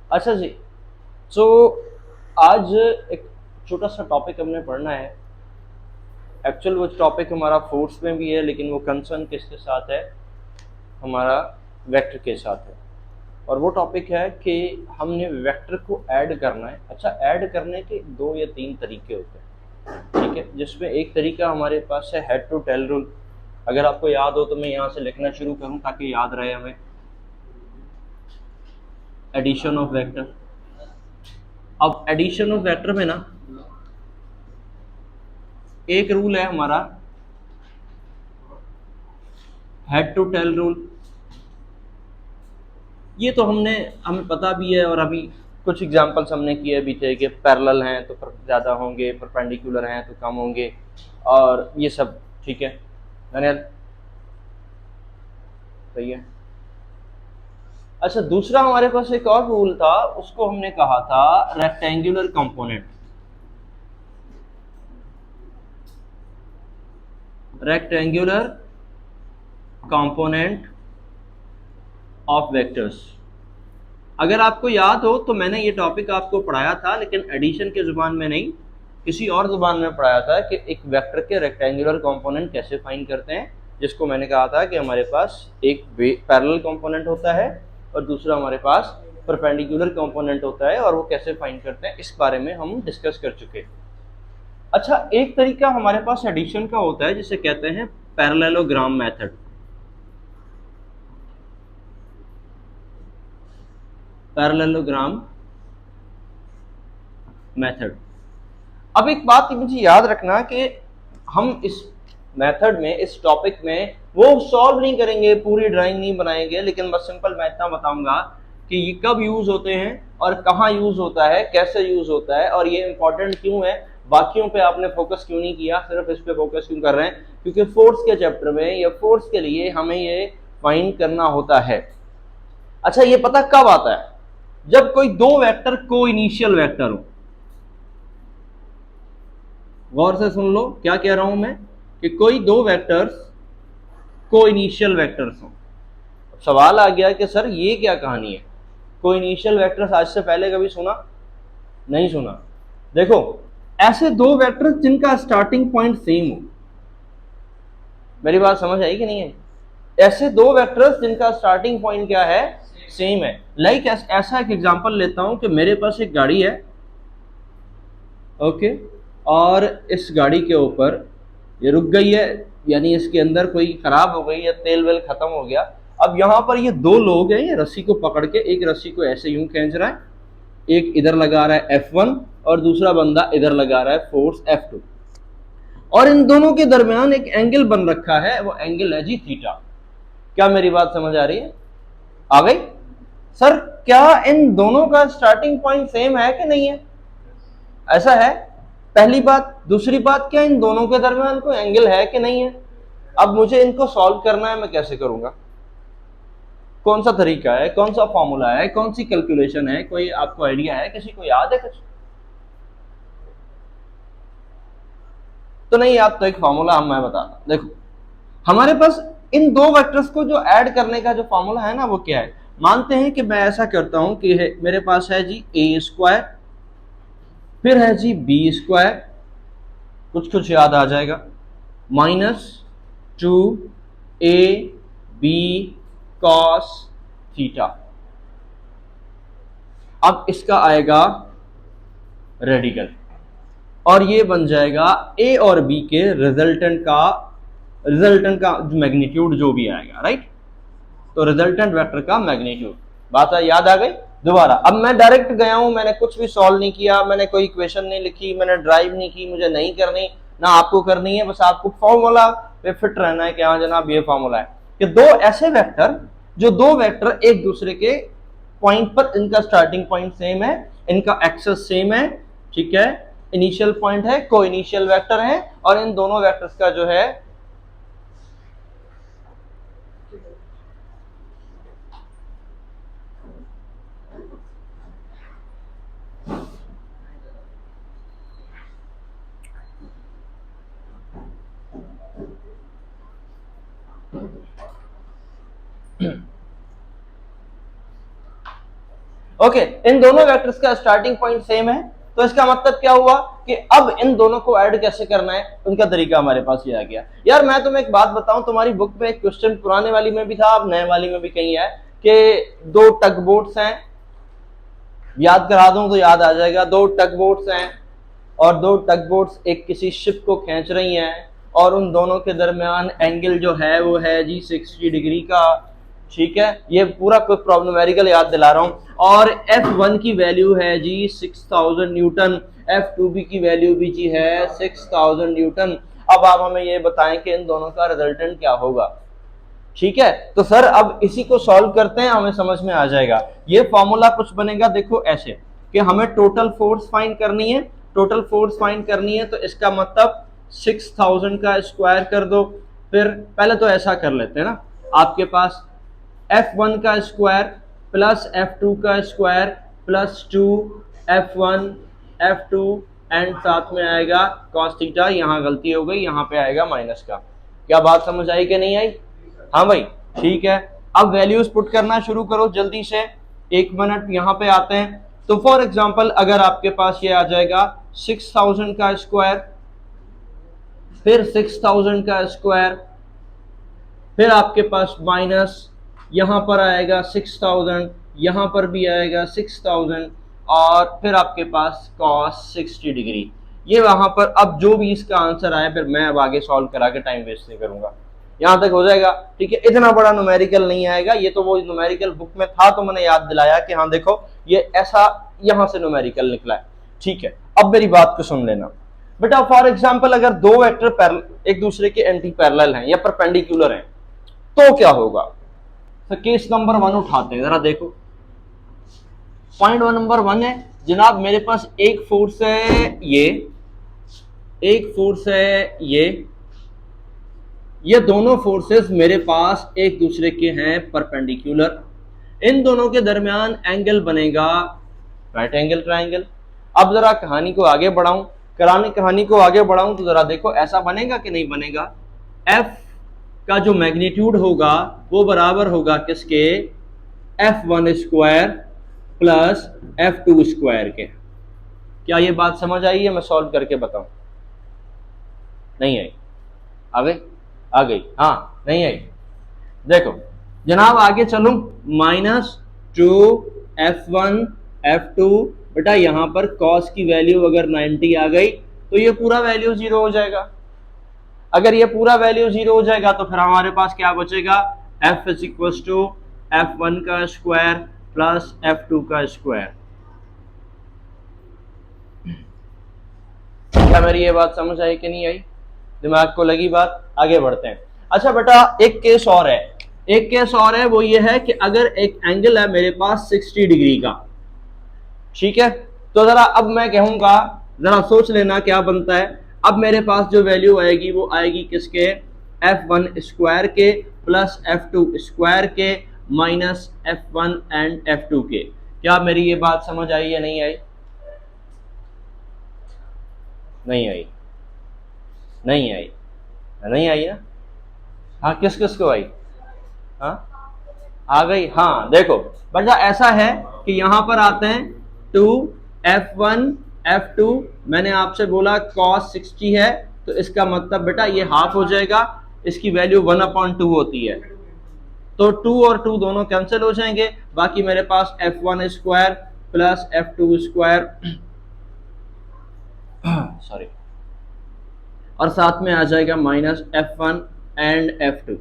अच्छा जी। सो आज एक छोटा सा टॉपिक हमने पढ़ना है। एक्चुअल वो टॉपिक हमारा फोर्स में भी है, लेकिन वो कंसर्न किसके साथ है, हमारा वेक्टर के साथ है। और वो टॉपिक है कि हमने वेक्टर को ऐड करना है। अच्छा, ऐड करने के दो या तीन तरीके होते हैं, ठीक है, जिसमें एक तरीका हमारे पास है हेड टू टेल रूल। अगर आपको याद हो तो मैं यहाँ से लिखना शुरू करूँ ताकि याद रहे हमें। Addition of vector. अब एडिशन ऑफ वेक्टर में ना एक रूल है हमारा, हेड टू टेल रूल। ये तो हमें पता भी है, और अभी कुछ एग्जांपल्स हमने किए भी थे कि पैरेलल हैं तो ज़्यादा होंगे, परपेंडिकुलर हैं तो कम होंगे, और ये सब ठीक है। दनियल सही है। अच्छा, दूसरा हमारे पास एक और रूल था, उसको हमने कहा था rectangular component. Rectangular component of vectors. अगर आपको याद हो तो मैंने ये टॉपिक आपको पढ़ाया था, लेकिन एडिशन के ज़ुबान में नहीं, किसी और ज़ुबान में पढ़ाया था कि एक वेक्टर के रेक्टेंगुलर कंपोनेंट कैसे फाइंड करते हैं, जिसको मैंने कहा था कि हमारे पास एक पैरेलल कंपोनेंट होता है और दूसरा हमारे पास परपेंडिकुलर कंपोनेंट होता है, और वो कैसे फाइंड करते हैं इस बारे में हम डिस्कस कर चुके। अच्छा, एक तरीका हमारे पास एडिशन का होता है जिसे कहते हैं पैरेललोग्राम मेथड। Parallelogram method. अब एक बात मुझे याद रखना कि हम इस मेथड में, इस टॉपिक में वो सॉल्व नहीं करेंगे, पूरी ड्राइंग नहीं बनाएंगे, लेकिन बस सिंपल मैं इतना बताऊंगा कि ये कब यूज होते हैं और कहाँ यूज होता है, कैसे यूज होता है, और ये इंपॉर्टेंट क्यों है। बाकियों पे आपने फोकस क्यों नहीं किया, सिर्फ इस पे फोकस क्यों कर रहे हैं, क्योंकि फोर्स के चैप्टर में या फोर्स के लिए हमें ये फाइंड करना होता है। अच्छा, ये पता कब आता है, जब कोई दो वेक्टर को इनिशियल वेक्टर हो। गौर से सुन लो क्या कह रहा हूं मैं, कि कोई दो वेक्टर्स को इनिशियल वेक्टर्स हो। सवाल आ गया कि सर ये क्या कहानी है, को इनिशियल वेक्टर्स आज से पहले कभी सुना नहीं सुना। देखो, ऐसे दो वेक्टर्स जिनका स्टार्टिंग पॉइंट सेम हो। मेरी बात समझ आई कि नहीं है? ऐसे दो वेक्टर्स जिनका स्टार्टिंग पॉइंट क्या है, सेम है। लाइक ऐसा एक एग्जांपल लेता हूं कि मेरे पास एक गाड़ी है, ओके, और इस गाड़ी के ऊपर ये रुक गई है, यानी इसके अंदर कोई खराब हो गई या तेल वेल खत्म हो गया। अब यहाँ पर ये दो लोग हैं, ये रस्सी को पकड़ के, एक रस्सी को ऐसे यूं खींच रहा है, एक इधर लगा रहा है F1 और दूसरा बंदा इधर लगा रहा है फोर्स F2, और इन दोनों के दरमियान एक एंगल बन रखा है, वो एंगल है जी थीटा। क्या मेरी बात समझ आ रही है? आ गई? सर, क्या इन दोनों का स्टार्टिंग पॉइंट सेम है कि नहीं है? ऐसा है, पहली बात। दूसरी बात, क्या इन दोनों के दरमियान कोई एंगल है कि नहीं है? अब मुझे इनको सॉल्व करना है, मैं कैसे करूंगा? कौन सा तरीका है, कौन सा फॉर्मूला है, कौन सी कैलकुलेशन है, कोई आपको आइडिया है, किसी को याद है कुछ? तो नहीं याद तो एक फॉर्मूला हम मैं बताता हूं। देखो, हमारे पास इन दो वेक्टर्स को जो ऐड करने का जो फॉर्मूला है ना, वो क्या है? मानते हैं कि मैं ऐसा करता हूं कि मेरे पास है जी ए स्क्वायर, फिर है जी बी स्क्वायर, कुछ कुछ याद आ जाएगा, माइनस 2ab कॉस थीटा। अब इसका आएगा रेडिकल, और ये बन जाएगा ए और बी के रिजल्टेंट का मैग्नीट्यूड जो भी आएगा, राइट। तो रिजल्टेंट वेक्टर का मैग्नीट्यूड। बात याद आ गई? दोबारा, अब मैं डायरेक्ट गया हूं, मैंने कुछ भी सॉल्व नहीं किया, मैंने कोई इक्वेशन नहीं लिखी, मैंने ड्राइव नहीं की, मुझे नहीं करनी, ना आपको करनी है, बस आपको फॉर्मूला पे फिट रहना है कि हाँ जनाब ये फॉर्मूला है कि दो ऐसे वेक्टर, जो दो वेक्टर एक दूसरे के पॉइंट पर, इनका स्टार्टिंग पॉइंट सेम है, इनका एक्सेस सेम है, ठीक है, इनिशियल पॉइंट है, को इनिशियल वेक्टर है, और इन दोनों वेक्टर्स का जो है ओके, इन दोनों वेक्टर्स का स्टार्टिंग पॉइंट सेम है, तो इसका मतलब क्या हुआ कि अब इन दोनों को ऐड कैसे करना है उनका तरीका हमारे पास ये आ गया। यार मैं तुम्हें एक बात बताऊं, तुम्हारी बुक में एक क्वेश्चन पुराने वाली में भी था, अब नए वाली में भी कहीं है कि दो टग बोट्स हैं, याद करा दूं तो याद आ जाएगा। दो टग बोट्स हैं और दो टग बोट्स एक किसी शिप को खींच रही हैं और उन दोनों के दरमियान एंगल जो है वो है जी 60 डिग्री का। ठीक है, ये पूरा कोई प्रॉब्लमेटिकल याद दिला रहा हूं। और F1 की वैल्यू है जी 6000 न्यूटन, F2B की वैल्यू भी जी है 6000 न्यूटन। अब आप हमें ये बताएं कि इन दोनों का रिजल्टेंट क्या होगा। ठीक है, तो सर अब इसी को सॉल्व करते हैं, हमें समझ में आ जाएगा। ये फॉर्मूला कुछ बनेगा देखो ऐसे कि हमें टोटल फोर्स फाइंड करनी है। टोटल फोर्स फाइंड करनी है तो इसका मतलब 6000 का स्क्वायर कर दो। फिर पहले तो ऐसा कर लेते हैं ना, आपके पास F1 का स्क्वायर प्लस F2 का square plus 2F1 F2 and साथ में आएगा cos थीटा। यहाँ गलती हो गई, यहाँ पे आएगा माइनस का। क्या बात समझ आई कि नहीं आई? हाँ भाई ठीक है। अब वैल्यूज पुट करना शुरू करो जल्दी से, 1 मिनट यहाँ पे आते हैं। तो फॉर एग्जांपल अगर आपके पास ये आ जाएगा 6000 का स्क्वायर, फिर 6000 का स्क्वायर, फिर आपके पास माइनस यहां पर आएगा 6000, यहां पर भी आएगा 6000 और फिर आपके पास cos 60 डिग्री। ये वहां पर अब जो भी इसका आंसर आए फिर मैं अब आगे सॉल्व करा के टाइम वेस्ट नहीं करूंगा, यहां तक हो जाएगा। ठीक है, इतना बड़ा न्यूमेरिकल नहीं आएगा, ये तो वो न्यूमेरिकल बुक में था तो मैंने याद दिलाया कि हाँ देखो ये ऐसा यहां से न्यूमेरिकल निकला है। ठीक है, अब मेरी बात को सुन लेना बेटा। फॉर एग्जाम्पल अगर दो वेक्टर एक दूसरे के एंटी पैरेलल हैं या परपेंडिकुलर हैं तो क्या होगा। तो केस नंबर 1 उठाते हैं, जरा देखो। पॉइंट नंबर 1 है जनाब, मेरे पास एक फोर्स है ये, एक फोर्स है ये दोनों फोर्सेस मेरे पास एक दूसरे के हैं परपेंडिकुलर। इन दोनों के दरमियान एंगल बनेगा राइट एंगल ट्रायंगल। अब जरा कहानी को आगे बढ़ाऊं, कहानी को आगे बढ़ाऊं तो जरा देखो ऐसा बनेगा कि नहीं बनेगा। F का जो मैग्नीट्यूड होगा वो बराबर होगा किसके, F1 square plus F2 square के। क्या ये बात समझ आई है? मैं सॉल्व करके बताऊं। नहीं आई? आ गई? आ गई? हाँ नहीं आई? देखो जनाब आगे चलूं, -2F1 F2। बेटा यहां पर cos की वैल्यू अगर 90 आ गई तो ये पूरा वैल्यू 0 हो जाएगा। अगर ये पूरा वैल्यू 0 हो जाएगा तो फिर हमारे पास क्या बचेगा, F is equal to F1 का स्क्वायर प्लस F2 का स्क्वायर। क्या मेरी ये बात समझ आई कि नहीं आई? दिमाग को लगी बात? आगे बढ़ते हैं। अच्छा बेटा एक केस और है, एक केस और है, वो ये है कि अगर एक एंगल है मेरे पास 60 डिग्री का। ठीक है, तो जरा अब मैं कहूंगा, जरा सोच लेना क्या बनता है। अब मेरे पास जो वैल्यू आएगी वो आएगी किसके, F1 स्क्वायर के प्लस F2 स्क्वायर के माइनस F1 एंड F2 के। क्या मेरी ये बात समझ आई या नहीं आई? नहीं आई? नहीं आई? नहीं आई ना? हाँ किस किस को आई? हाँ आ गई? हाँ देखो बेटा ऐसा है कि यहां पर आते हैं 2F1 F2। मैंने आपसे बोला cos 60 है तो इसका मतलब बेटा ये हाफ हो जाएगा, इसकी वैल्यू 1/2 होती है, तो 2 और 2 दोनों कैंसिल हो जाएंगे। बाकी मेरे पास F1 square plus F2 square sorry, और साथ में आ जाएगा minus F1 and F2।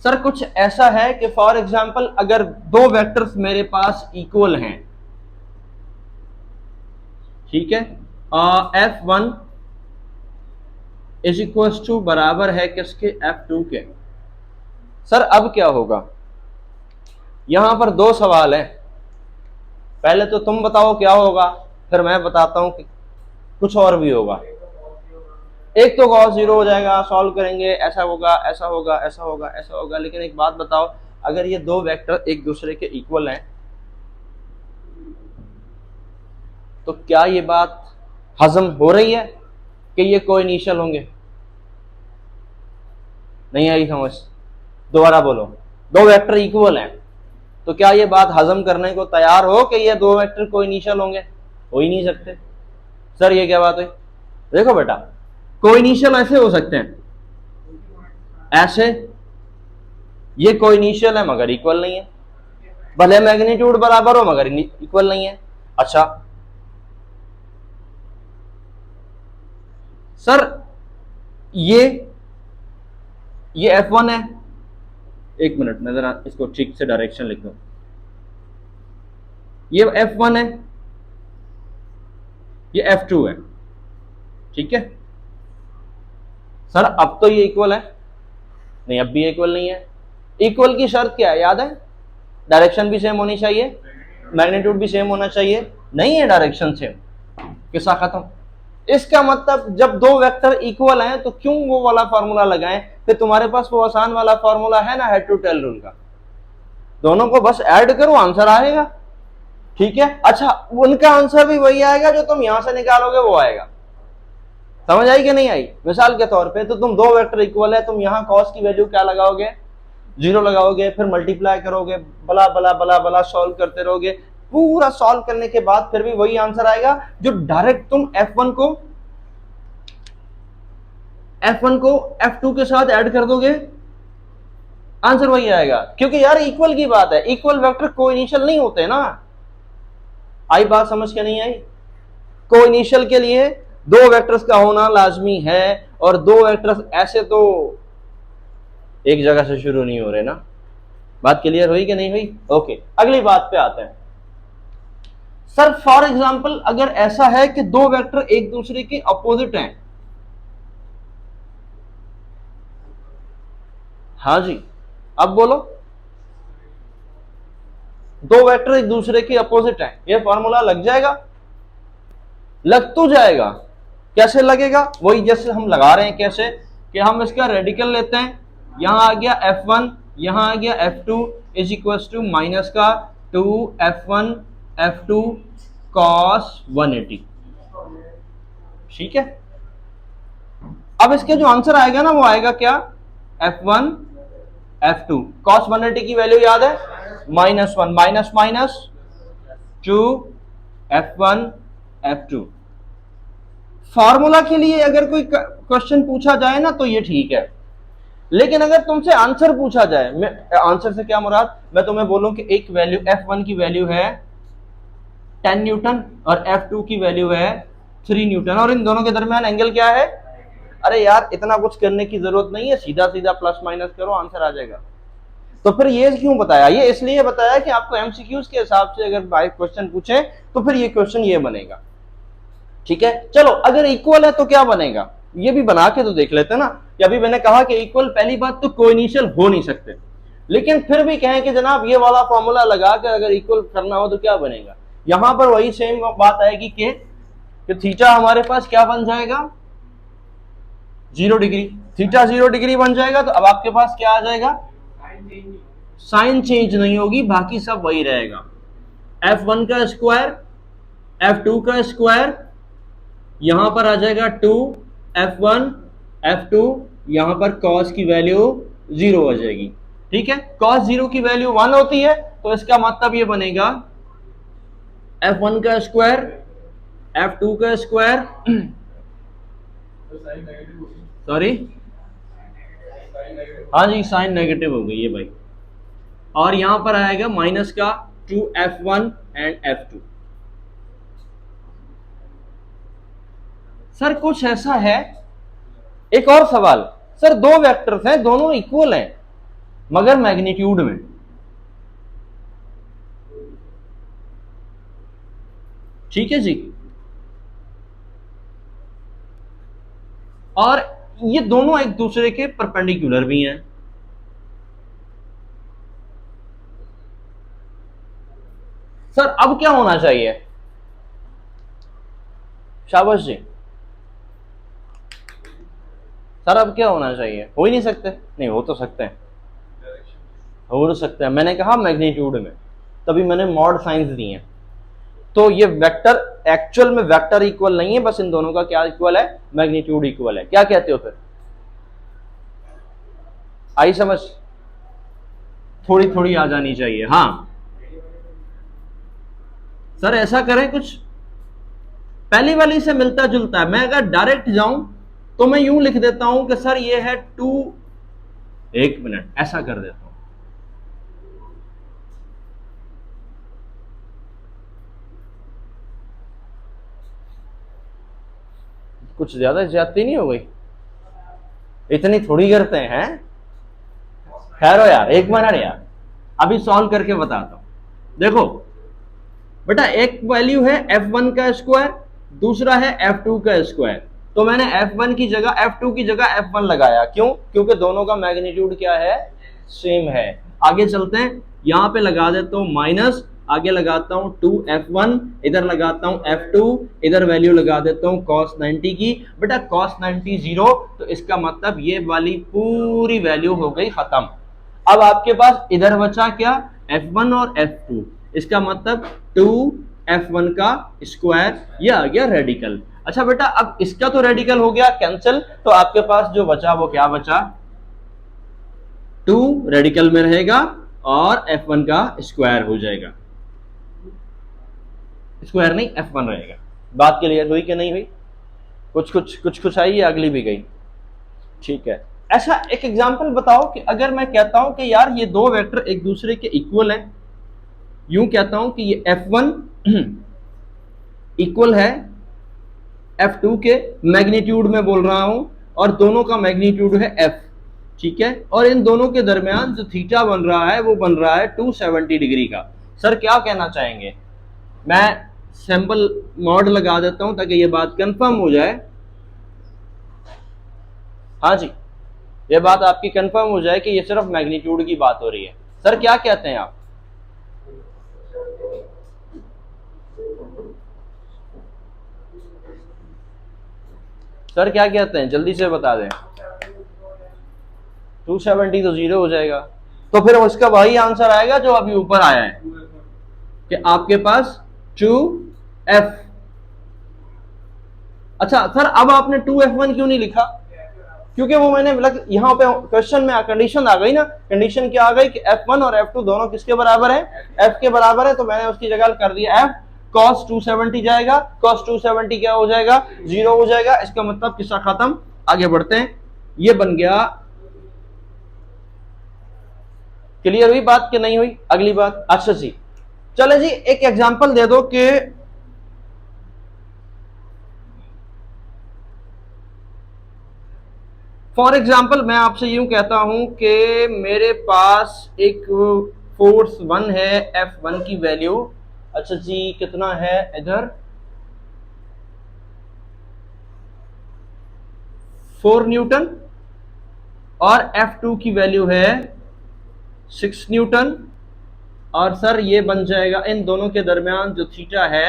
Sir कुछ ऐसा है कि फॉर एग्जांपल अगर दो वेक्टर्स मेरे पास इक्वल हैं, ठीक है, F1 इज इक्वल टू बराबर है किसके, F2 के। सर अब क्या होगा, यहां पर दो सवाल हैं, पहले तो तुम बताओ क्या होगा फिर मैं बताता हूं कि कुछ और भी होगा। एक तो cos 0 हो जाएगा, सॉल्व करेंगे, ऐसा होगा ऐसा होगा ऐसा होगा ऐसा होगा। लेकिन एक बात बताओ, अगर ये दो वेक्टर एक दूसरे के इक्वल हैं तो क्या ये बात हजम हो रही है कि ये कोइनिशियल होंगे? नहीं आई समझ? दोबारा बोलो, दो वेक्टर इक्वल हैं तो क्या ये बात हजम करने को तैयार हो कि ये दो वेक्टर कोइनिशियल होंगे? हो ही नहीं सकते। सर ये क्या बात हुई? देखो बेटा, कोइनिशियल ऐसे हो सकते हैं, ऐसे, ये कोइनिशियल है मगर इक्वल नहीं है, भले मैग्नीट्यूड बराबर हो मगर इक्वल नहीं है। अच्छा सर ये F1 है, एक मिनट मैं जरा इसको ठीक से डायरेक्शन लिख दूं, ये F1 है, ये F2 है, ठीक है सर। अब तो ये इक्वल है, नहीं अब भी इक्वल नहीं है। इक्वल की शर्त क्या है याद है? डायरेक्शन भी सेम होनी चाहिए, मैग्नीट्यूड भी सेम होना चाहिए, नहीं है डायरेक्शन सेम, किस्सा खत्म। इसका मतलब जब दो वेक्टर इक्वल हैं तो क्यों वो वाला फॉर्मूला लगाएं? फिर तुम्हारे पास वो आसान वाला फॉर्मूला है ना, हेड टू टेल रूल का, दोनों को बस ऐड करो आंसर आएगा, ठीक है। अच्छा उनका आंसर भी वही आएगा जो तुम यहां से निकालोगे वो आएगा। समझ आई कि नहीं आई? मिसाल के तौर पे तो तुम दो वेक्टर इक्वल है, तुम यहां कॉस की वैल्यू क्या लगाओगे? 0 लगाओगे, फिर मल्टीप्लाई करोगे, बला बला बला बला सॉल्व करते रहोगे, पूरा सॉल्व करने के बाद फिर भी वही आंसर आएगा जो डायरेक्ट तुम F1 को F2 के साथ ऐड कर दोगे, आंसर वही आएगा। क्योंकि यार इक्वल की बात है, इक्वल वेक्टर कोइनिशियल नहीं होते ना। आई बात समझ के नहीं आई? कोइनिशियल के लिए दो वेक्टर्स का होना लाजमी है, और दो वेक्टर्स ऐसे तो एक जगह से शुरू नहीं हो रहे ना। बात क्लियर हुई कि नहीं हुई? ओके, अगली बात पे आते हैं। सर फॉर एग्जांपल अगर ऐसा है कि दो वेक्टर एक दूसरे के अपोजिट हैं, हाँ जी अब बोलो, दो वेक्टर एक दूसरे के अपोजिट हैं, ये फॉर्मूला लग जाएगा? लग तो जाएगा। कैसे लगेगा? वही जैसे हम लगा रहे हैं, कैसे कि हम इसका रेडिकल लेते हैं, यहां आ गया F1, यहां आ गया F2 is equal to minus का 2F1 F2 cos 180, ठीक है। अब इसके जो आंसर आएगा ना वो आएगा क्या? F1 F2 cos 180 की वैल्यू याद है? -1 minus minus 2 F1 F2। Formula के लिए अगर कोई क्वेश्चन पूछा जाए ना तो ये ठीक है, लेकिन अगर तुमसे आंसर पूछा जाए, मैं आंसर से क्या मुराद, मैं तुम्हें बोलूं कि एक वैल्यू F1 की वैल्यू है 10 न्यूटन और F2 की वैल्यू है 3 न्यूटन, और इन दोनों के दरमियान एंगल क्या है? अरे यार इतना कुछ करने की जरूरत नहीं है, सीधा सीधा प्लस माइनस करो आंसर आ जाएगा। तो फिर ये क्यों बताया? ये इसलिए बताया कि आपको एमसीक्यूज के हिसाब से अगर बाय क्वेश्चन पूछे तो फिर ये क्वेश्चन ये बनेगा, ठीक है। चलो अगर इक्वल है तो क्या बनेगा, ये भी बना के तो देख लेते हैं ना। कि अभी मैंने कहा कि इक्वल, पहली बात तो कोइनिशियल हो नहीं सकते, लेकिन फिर भी कहें कि जनाब ये वाला फॉर्मूला लगाकर अगर इक्वल करना हो तो क्या बनेगा? यहां पर वही सेम बात आएगी कि थीटा हमारे पास क्या बन जाएगा? 0 डिग्री। थीटा 0 डिग्री बन जाएगा तो अब आपके पास क्या आ जाएगा? साइन चेंज नहीं होगी, बाकी सब वही रहेगा। F1 का स्क्वायर F2 का स्क्वायर, यहां पर आ जाएगा 2F1 F2, यहां पर cos की वैल्यू 0 हो जाएगी, ठीक है। cos 0 की वैल्यू 1 होती है, तो इसका मतलब ये बनेगा F1 का स्क्वायर F2 का स्क्वायर, सॉरी हाँ जी साइन नेगेटिव हो गई है भाई, और यहां पर आएगा माइनस का 2F1 एंड F2। सर कुछ ऐसा है, एक और सवाल, सर दो वेक्टर्स हैं, दोनों इक्वल हैं मगर मैग्नीट्यूड में, ठीक है जी, और ये दोनों एक दूसरे के परपेंडिकुलर भी हैं। सर अब क्या होना चाहिए? शाबाश जी। सर अब क्या होना चाहिए? हो ही नहीं सकते? नहीं हो तो सकते हैं, हो तो सकते हैं। मैंने कहा मैग्नीट्यूड में, तभी मैंने मॉड साइंस दी हैं। तो ये वेक्टर एक्चुअल में वेक्टर इक्वल नहीं है, बस इन दोनों का क्या इक्वल है? मैग्नीट्यूड इक्वल है। क्या कहते हो फिर? आई समझ? थोड़ी थोड़ी आ जानी चाहिए। हाँ सर ऐसा करें कुछ, पहली वाली से मिलता जुलता है। मैं अगर डायरेक्ट जाऊं तो मैं यूं लिख देता हूं कि सर ये है 2, एक मिनट ऐसा कर देता हूं, कुछ ज्यादा ज्यादती नहीं हो गई? इतनी थोड़ी करते हैं। खैर हो यार, एक मिनट यार, अभी सॉल्व करके बताता हूं। देखो बेटा, एक वैल्यू है f1 का स्क्वायर, दूसरा है f2 का स्क्वायर। तो मैंने f1 की जगह f2 की जगह f1 लगाया। क्यों? क्योंकि दोनों का मैग्नीट्यूड क्या है? सेम है। आगे चलते हैं, यहां पे लगा देता हूं माइनस, आगे लगाता हूं 2f1, इधर लगाता हूं f2, इधर वैल्यू लगा देता हूं cos 90 की। बेटा cos 90 0, तो इसका मतलब ये वाली पूरी वैल्यू हो गई खत्म। अब आपके पास इधर बचा क्या? f1 और f2, इसका मतलब 2f1 का स्क्वायर, ये आ गया रेडिकल। अच्छा बेटा, अब इसका तो रेडिकल हो गया कैंसिल, तो आपके पास जो बचा वो क्या बचा? 2 रेडिकल में रहेगा और f1 का स्क्वायर हो जाएगा, स्क्वायर नहीं f1 रहेगा। बात क्लियर हुई कि नहीं हुई? कुछ आई है, अगली भी गई। ठीक है, ऐसा एक एग्जांपल बताओ कि अगर मैं कहता हूं कि यार ये दो वेक्टर एक दूसरे के इक्वल हैं, यूं कहता हूं कि ये f1 इक्वल है f2 के, मैग्नीट्यूड में बोल रहा हूं, और दोनों का मैग्नीट्यूड है f, ठीक है, और इन दोनों के दरमियान जो थीटा बन रहा है वो बन रहा है 270 डिग्री का। सर क्या कहना चाहेंगे? मैं सैंपल मॉड लगा देता हूं ताकि ये बात कंफर्म हो जाए। हाँ जी, ये बात आपकी कंफर्म हो जाए कि ये सिर्फ मैग्नीट्यूड की बात हो रही है। सर क्या कहते हैं आप? सर क्या कहते हैं, जल्दी से बता दें। 270 तो 0 हो जाएगा, तो फिर उसका वही आंसर आएगा जो अभी ऊपर आया है कि आपके पास 2f। अच्छा सर, अब आपने 2f1 क्यों नहीं लिखा? क्योंकि वो मैंने यहाँ पे क्वेश्चन में कंडीशन आ गई ना, कंडीशन क्या आ गई कि f1 और f2 दोनों किसके बराबर है? f के बराबर है, तो मैंने उसकी जगह कर दिया f cos 270 जाएगा, cos 270 क्या हो जाएगा? 0 हो जाएगा। इसका मतलब किस्सा खत्म। आगे बढ़ते हैं, ये बन गया। क्लियर हुई बात कि नहीं हुई? अगली बात, अच्छा जी, चले जी एक एग्जांपल दे दो कि फॉर एग्जाम्पल मैं आपसे यूं कहता हूं कि मेरे पास एक फोर्स 1 है, F1 की वैल्यू, अच्छा जी कितना है इधर? 4 न्यूटन, और F2 की वैल्यू है 6 न्यूटन, और सर ये बन जाएगा, इन दोनों के दरमियान जो थीटा है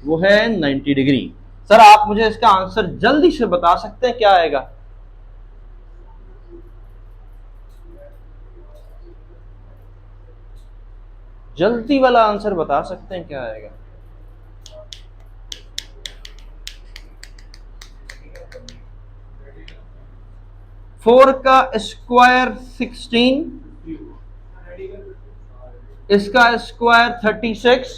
वो है 90 डिग्री। सर आप मुझे इसका आंसर जल्दी से बता सकते हैं क्या आएगा? जल्दी वाला आंसर बता सकते हैं क्या आएगा? फोर का स्क्वायर 16, इसका स्क्वायर 36,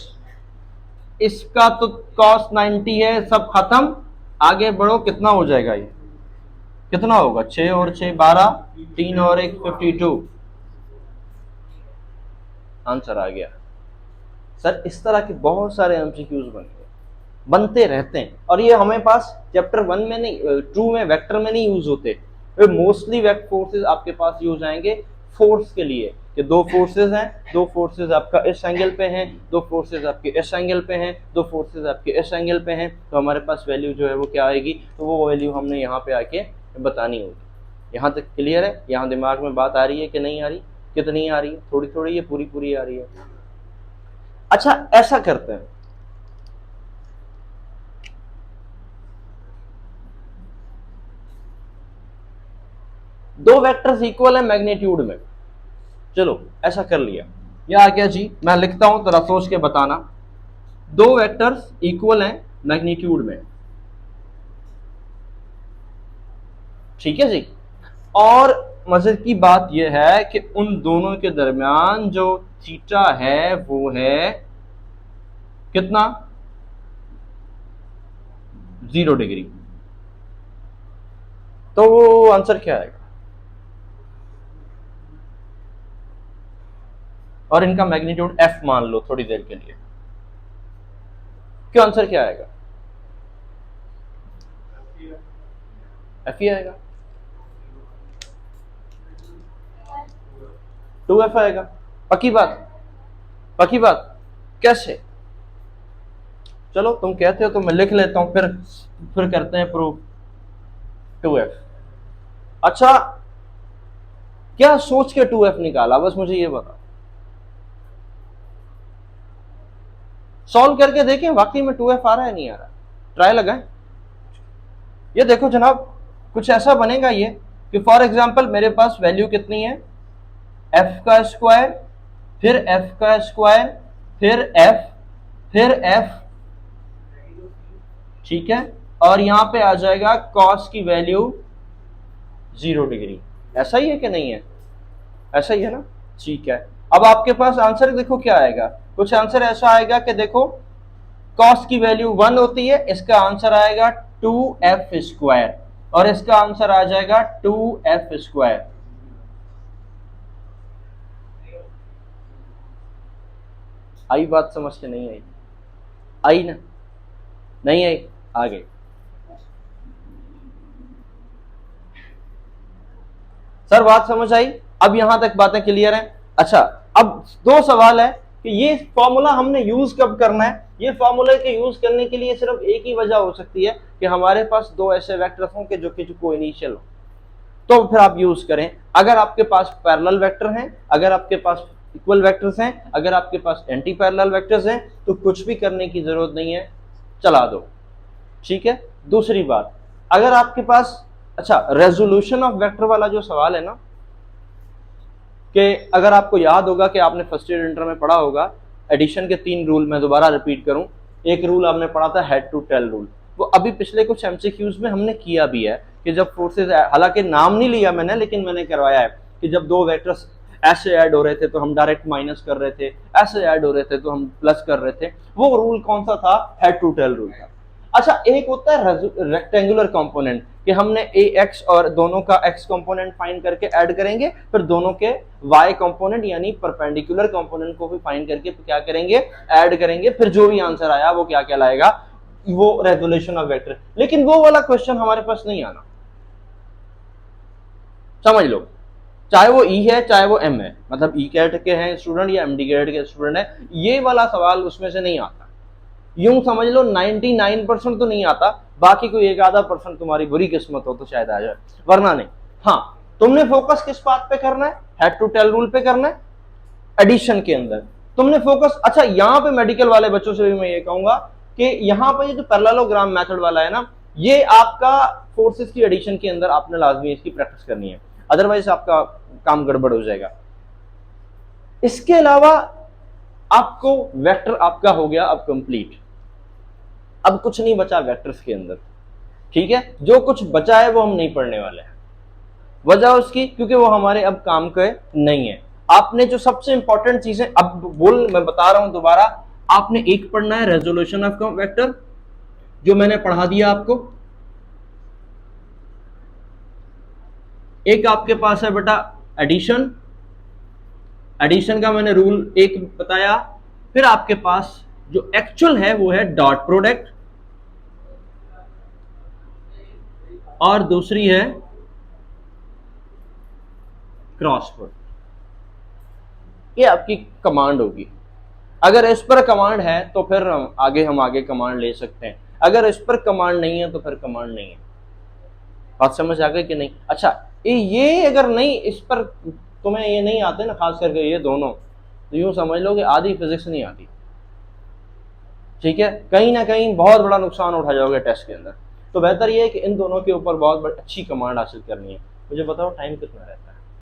इसका तो cos 90 है, सब खत्म। आगे बढ़ो, कितना हो जाएगा ये? कितना होगा? 6 और 6 12, 3 और 1 52। आंसर आ गया। सर इस तरह के बहुत सारे एमसीक्यूज बनते रहते हैं, और ये हमें पास चैप्टर 1 में नहीं, 2 में वेक्टर में नहीं यूज होते, मोस्टली वेक्टर फोर्सेस आपके पास यूज आएंगे फोर्स के लिए, कि दो फोर्सेस हैं, दो फोर्सेस आपका इस एंगल पे हैं, दो फोर्सेस आपके इस एंगल पे हैं, दो फोर्सेस आपके इस एंगल पे हैं, तो हमारे पास वैल्यू जो है वो क्या आएगी? तो वो वैल्यू हमने यहाँ पे आके बतानी होगी। यहाँ तक क्लियर है? यहाँ दिमाग में बात आ रही है कि नहीं आ रही? कितनी आ रही है? थोड़ी थोड़ी, ये पूरी पूरी आ रही है? अच्छा ऐसा करते हैं, दो वेक्टर्स इक्वल है मैग्नीट्यूड में, चलो ऐसा कर लिया, यह आ गया जी, मैं लिखता हूं जरा सोच के बताना। दो वेक्टर्स इक्वल हैं मैग्नीट्यूड में, ठीक है जी, और मजे की बात यह है कि उन दोनों के दरमियान जो थीटा है वो है कितना 0 डिग्री। तो वो आंसर क्या आएगा? और इनका मैग्नीट्यूड f मान लो थोड़ी देर के लिए, क्यों आंसर क्या आएगा? f ही आएगा, 2f आएगा। पक्की बात, पक्की बात। कैसे? चलो तुम कहते हो तो मैं लिख लेता हूं, फिर करते हैं प्रूफ। 2f। अच्छा, क्या सोच के 2f निकाला, बस मुझे ये बताओ। सॉल्व करके देखें वाकई में 2f आ रहा है नहीं आ रहा, ट्राई लगाएं। ये देखो जनाब, कुछ ऐसा बनेगा ये कि फॉर एग्जांपल मेरे पास वैल्यू कितनी है, f का स्क्वायर, फिर f का स्क्वायर, फिर f, फिर f, ठीक है, और यहां पे आ जाएगा cos की वैल्यू 0 डिग्री। ऐसा ही है कि नहीं है? ऐसा ही है ना? ठीक है। अब आपके पास आंसर देखो क्या आएगा, कुछ आंसर ऐसा आएगा कि देखो cos की वैल्यू 1 होती है, इसका आंसर आएगा 2f स्क्वायर, और इसका आंसर आ जाएगा 2f स्क्वायर। आई बात समझ के? नहीं आई? आई ना? नहीं आई? आ गई। सर बात समझ आई? अब यहां तक बातें क्लियर हैं? अच्छा, अब दो सवाल है कि ये फॉर्मूला हमने यूज कब करना है। ये फॉर्मूला के यूज करने के लिए सिर्फ एक ही वजह हो सकती है कि हमारे पास दो ऐसे वेक्टर हों कि जो कि कोइनिशियल हो, तो फिर आप यूज करें। अगर आपके पास पैरेलल वेक्टर हैं, अगर आपके पास इक्वल वेक्टर्स हैं, अगर आपके पास एंटी पैरेलल वेक्टर्स हैं, तो कुछ भी करने की जरूरत नहीं है, चला दो। ठीक है। दूसरी बात, अगर आपके पास, अच्छा, रेजोल्यूशन ऑफ वेक्टर वाला जो सवाल है ना, कि अगर आपको याद होगा कि आपने फर्स्ट ईयर इंटर में पढ़ा होगा एडिशन के 3 रूल, मैं दोबारा रिपीट करूं। एक रूल आपने पढ़ा था हेड टू टेल रूल, वो अभी पिछले कुछ एमसीक्यूज में हमने किया भी है कि जब फोर्सेज, हालांकि नाम नहीं लिया मैंने, लेकिन मैंने करवाया है कि जब दो वेक्टर्स ऐसे ऐड हो रहे थे तो हम डायरेक्ट माइनस कर रहे थे, ऐसे ऐड हो रहे थे तो हम प्लस कर रहे थे। वो रूल कौन सा था? हेड टू टेल रूल था। अच्छा, एक होता है रेक्टेंगुलर कंपोनेंट कि हमने ए एक्स और दोनों का एक्स कंपोनेंट फाइंड करके ऐड करेंगे, फिर दोनों के वाई कंपोनेंट यानी परपेंडिकुलर कंपोनेंट को भी फाइंड करके क्या करेंगे, ऐड करेंगे, फिर जो भी आंसर आया वो क्या कहलाएगा, वो रेजोल्यूशन ऑफ वेक्टर। लेकिन वो वाला क्वेश्चन हमारे पास नहीं आना, समझ लो, चाहे वो ई है चाहे वो एम है, मतलब ई कैट के हैं स्टूडेंट या एमडी कैट के स्टूडेंट है, ये वाला सवाल उसमें से नहीं आता। यूं समझ लो 99% तो नहीं आता, बाकी कोई एक आधा परसेंट तुम्हारी बुरी किस्मत हो तो शायद आ जाए, वरना नहीं। हाँ, तुमने फोकस किस बात पे करना है? हेड टू टेल रूल पे करना है, एडिशन के अंदर तुमने फोकस। अच्छा, यहाँ पे मेडिकल वाले बच्चों से भी मैं ये कहूंगा कि यहाँ पे ये जो पैरेललोग्राम मेथड वाला है ना, ये आपका फोर्सेस की एडिशन के अंदर आपने लाजमी इसकी प्रैक्टिस करनी है, अदरवाइज आपका काम गड़बड़ हो जाएगा। इसके अलावा आपको वेक्टर आपका हो गया अब कंप्लीट, अब कुछ नहीं बचा वेक्टर्स के अंदर। ठीक है, जो कुछ बचा है वो हम नहीं पढ़ने वाले हैं, वजह उसकी क्योंकि वो हमारे अब काम के नहीं है। आपने जो सबसे इंपॉर्टेंट चीजें अब मैं बता रहा हूं दोबारा, आपने एक पढ़ना है रेजोल्यूशन ऑफ वेक्टर, जो मैंने पढ़ा दिया आपको। एक आपके पास है बेटा एडिशन, एडिशन का मैंने रूल एक बताया। फिर आपके पास जो एक्चुअल है वो है डॉट प्रोडक्ट, और दूसरी है क्रॉस प्रोडक्ट। ये आपकी कमांड होगी। अगर इस पर कमांड है तो फिर हम आगे कमांड ले सकते हैं, अगर इस पर कमांड नहीं है तो फिर कमांड नहीं है। बात समझ आ गई कि नहीं? अच्छा, ये अगर नहीं, इस पर तुम्हें ये नहीं आते ना, खास करके ये दोनों, तो यूं समझ लो कि आधी फिजिक्स नहीं आती। ठीक है, कहीं ना कहीं बहुत बड़ा नुकसान उठा जाओगे टेस्ट के अंदर। तो बेहतर ये है कि इन दोनों के ऊपर बहुत अच्छी कमांड हासिल करनी है। मुझे बताओ टाइम कितना रहता है?